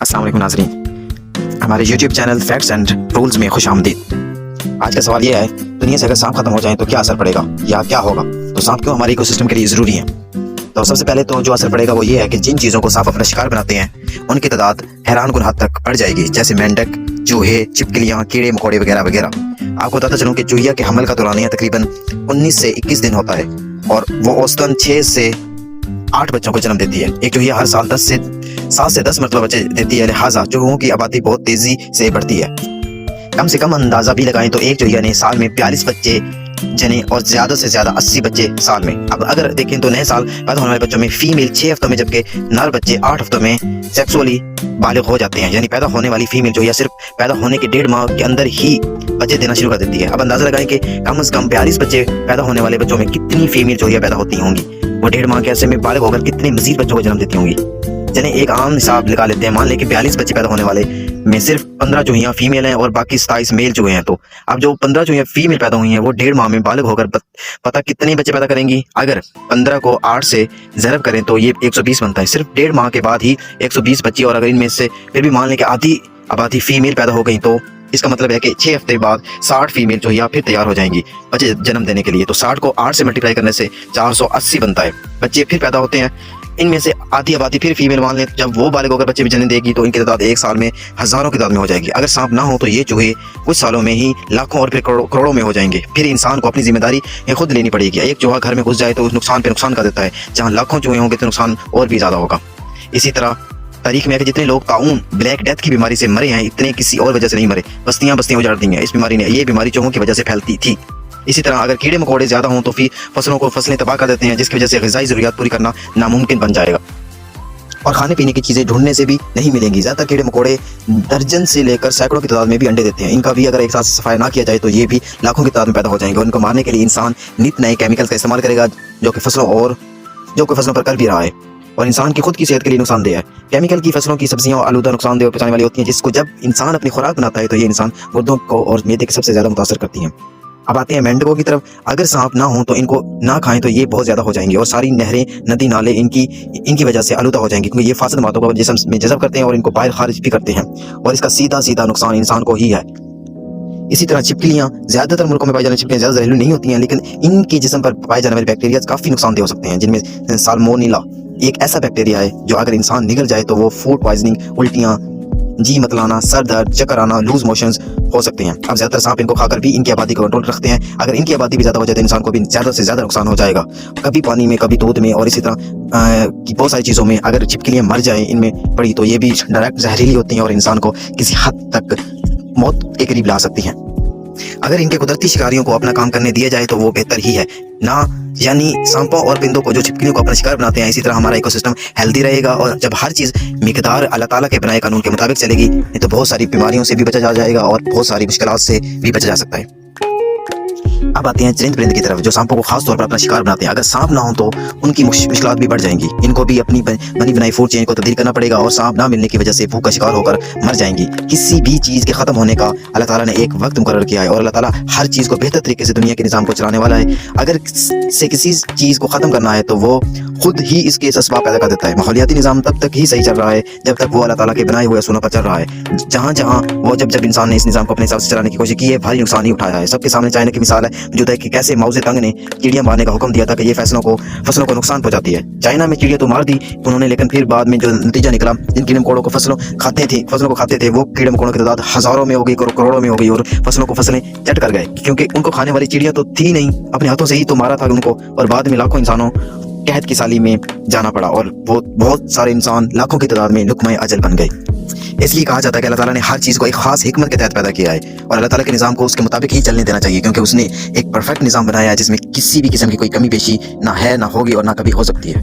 अस्सलाम वालेकुम नाज़रीन, हमारे YouTube channel facts and rules में खुश आमदीद। आज का सवाल ये है, दुनिया से अगर सांप खत्म हो जाए तो क्या असर पड़ेगा या क्या होगा, तो सांप क्यों हमारे इकोसिस्टम के लिए ज़रूरी है। तो सबसे पहले तो जो असर पड़ेगा वो ये है कि जिन चीज़ों को सांप अपना शिकार बनाते हैं उनकी तादाद हैरानकुन हद तक बढ़ जाएगी, जैसे मेंढक, चूहे, छिपकलियाँ, कीड़े मकोड़े वगैरह वगैरह। आपको बताता चलूँ कि चूहिया के हमल का दौरानिया तकरीबन 19 से 21 दिन होता है और वो औसतन 6 से 8 बच्चों को जन्म देती है। एक चूहिया हर साल 7 से 10 मरतबा बच्चे देती है, लिहाजा चूहों की आबादी बहुत तेजी से बढ़ती है। कम से कम अंदाजा भी लगाएं तो एक चूहिया ने साल में 42 बच्चे जने और ज्यादा से ज्यादा 80 बच्चे साल में। अब अगर देखें तो नए साल पैदा होने वाले बच्चों में फीमेल 6 हफ्तों में, जबकि नर बच्चे 8 हफ्तों में सेक्सुअली बालिग हो जाते हैं। यानी पैदा होने वाली फीमेल जो या सिर्फ पैदा होने के 1.5 माह के अंदर ही बच्चे देना शुरू कर देती है। अब अंदाजा लगाएं कि कम से कम 42 बच्चे पैदा होने वाले बच्चों में कितनी फीमेल चूहिया पैदा होती होंगी। वो 1.5 माह के अरसे में बालिग होकर कितने मजीद बच्चों को जन्म देती होंगी। चलें एक आम हिसाब लगा लेते हैं, मान लें कि 42 बच्चे पैदा होने वाले में सिर्फ 15 चूहियां फीमेल हैं और बाकी 27 मेल चूहे हैं। तो अब जो 15 चूहियां फीमेल पैदा हुई हैं वो 1.5 माह में बालिग होकर पता कितने बच्चे पैदा करेंगी। अगर 15 को 8 से ज़रब करें तो ये 120 बनता है, सिर्फ 1.5 माह के बाद ही 120 बच्चे। और अगर इनमें से फिर भी मान लें कि आधी आबादी फीमेल पैदा हो गई तो इसका मतलब है कि 6 हफ्ते बाद 60 फीमेल चूहिया फिर तैयार हो जाएंगी बच्चे जन्म देने के लिए। तो 60 को 8 से मल्टीप्लाई करने से 480 बनता है, बच्चे फिर पैदा होते हैं। इनमें से आधी आबादी फिर फीमेल मान लें, जब वो बालिग होकर बच्चे भी जन्म देगी तो इनकी तादाद एक साल में हजारों की तादाद में हो जाएगी। अगर सांप ना हो तो ये चूहे कुछ सालों में ही लाखों और फिर करोड़ों में हो जाएंगे। फिर इंसान को अपनी जिम्मेदारी खुद लेनी पड़ेगी। एक चूहा घर में घुस जाए तो उस नुकसान पे नुकसान कर देता है, जहाँ लाखों चूहे होंगे तो नुकसान और भी ज्यादा होगा। इसी तरह तारीख में है कि जितने लोग ताउन ब्लैक डेथ की बीमारी से मरे हैं, इतने किसी और वजह से नहीं मरे। बस्तियां उजाड़ दी हैं इस बीमारी ने। ये बीमारी चूहों की वजह से फैलती थी। इसी तरह अगर कीड़े मकोड़े ज्यादा हों तो फिर फसलें तबाह कर देते हैं, जिसकी वजह से ग़िज़ाई ज़रूरियात पूरी करना नामुमकिन बन जाएगा और खाने पीने की चीजें ढूंढने से भी नहीं मिलेंगी। ज्यादातर कीड़े मकोड़े दर्जन से लेकर सैकड़ों की तादाद में भी अंडे देते हैं। इनका भी अगर एक साथ सफाई ना किया जाए तो ये भी लाखों की तादाद में पैदा हो जाएंगे। और इनको मारने के लिए इंसान नित नए केमिकल्स का इस्तेमाल करेगा, जो कि फसलों पर कर भी रहा है और इंसान की खुद की सेहत के लिए नुकसानदेह है। केमिकल की फसलों की सब्जियां आलूदा नुकसानदेह और पचाने वाली होती हैं, जिसको जब इंसान अपनी खुराक बनाता है तो ये इंसान गुर्दों को और मैदे को सबसे ज्यादा मुतासर करती हैं। अब आते हैं मेंढकों की तरफ। अगर सांप ना हो तो इनको ना खाएं तो ये बहुत ज्यादा हो जाएंगे और सारी नहरें, नदी, नाले इनकी वजह से आलूदा हो जाएंगे, क्योंकि ये फासिद मादों को जिस्म में जज़ब करते हैं और इनको बाहर खारिज भी करते हैं और इसका सीधा नुकसान इंसान को ही है। इसी तरह छिपकलियां, ज्यादातर मुल्कों में पाई जाने छिपकलियां ज्यादा जहरीली नहीं होती हैं, लेकिन इनके जिस्म पर पाए जाने वाले बैक्टीरिया काफी नुकसानदेह हो सकते हैं, जिनमें साल्मोनेला एक ऐसा बैक्टीरिया है जो अगर इंसान निगल जाए तो वो फूड पॉइजनिंग, उल्टियां, जी मतलाना, सर दर्द, चक्कर आना, लूज मोशंस हो सकते हैं। अब ज्यादातर सांप इनको खाकर भी इनकी आबादी को कंट्रोल रखते हैं। अगर इनकी आबादी भी ज्यादा हो जाए तो इंसान को भी ज्यादा से ज्यादा नुकसान हो जाएगा, कभी पानी में, कभी दूध में और इसी तरह की बहुत सारी चीजों में। अगर छिपकलियां मर जाए इनमें पड़ी तो ये भी डायरेक्ट जहरीली होती हैं और इंसान को किसी हद तक मौत के करीब ला सकती हैं। अगर इनके कुदरती शिकारियों को अपना काम करने दिया जाए तो वो बेहतर ही है ना। यानी सांपों और परिंदों को जो छिपकलियों को अपना शिकार बनाते हैं, इसी तरह हमारा इकोसिस्टम हेल्दी रहेगा। और जब हर चीज मिकदार अल्लाह ताला के बनाए कानून के मुताबिक चलेगी तो बहुत सारी बीमारियों से भी बचा जा जाएगा और बहुत सारी मुश्किलात से भी बचा जा सकता है। अब आते हैं चरिंद परिंद की तरफ, जो सांपों को खास तौर पर अपना शिकार बनाते हैं। अगर सांप ना हो तो उनकी मुश्किलात भी बढ़ जाएंगी। इनको भी अपनी बनी बनाई फूड चेन को तब्दील करना पड़ेगा और सांप ना मिलने की वजह से भूख का शिकार होकर मर जाएंगी। किसी भी चीज के खत्म होने का अल्लाह ताला ने एक वक्त मुकर्रर किया है और अल्लाह ताला हर चीज को बेहतर तरीके से दुनिया के निजाम को चलाने वाला है। अगर से किसी चीज को खत्म करना है तो वो खुद ही इसके असबाब पैदा कर देता है। माहौलियाती निजाम तब तक ही सही चल रहा है जब तक वो अल्लाह ताला के बनाए हुए असूलों पर चल रहा है। जहाँ वो जब इंसान ने इस निजाम को अपने हिसाब से चलाने की कोशिश की है, भारी नुकसान ही उठाया है। सबके सामने चाइना की मिसाल है मौजूद है कि कैसे माओ से तंग ने चिड़िया मारने का हुक्म दिया था कि ये फसलों को नुकसान पहुंचाती है। चाइना में चिड़िया तो मार दी उन्होंने, लेकिन फिर बाद में जो नतीजा निकला, जिन कीड़े मकोड़ों को फसलों को खाते थे वो कीड़े मकोड़ों की तादाद हजारों में हो गई, करोड़ों में हो गई और फसलें चट कर गए, क्योंकि उनको खाने वाली चिड़िया तो थी नहीं। अपने हाथों से ही तो मारा था उनको और बाद में लाखों इंसानों कहत की साली में जाना पड़ा और बहुत सारे इंसान लाखों की तादाद में लुकमाए अजल बन गए। इसलिए कहा जाता है कि अल्लाह ताला ने हर चीज़ को एक खास हिकमत के तहत पैदा किया है और अल्लाह ताला के निज़ाम को उसके मुताबिक ही चलने देना चाहिए, क्योंकि उसने एक परफेक्ट निज़ाम बनाया है जिसमें किसी भी किस्म की कोई कमी पेशी ना है, ना होगी और ना कभी हो सकती है।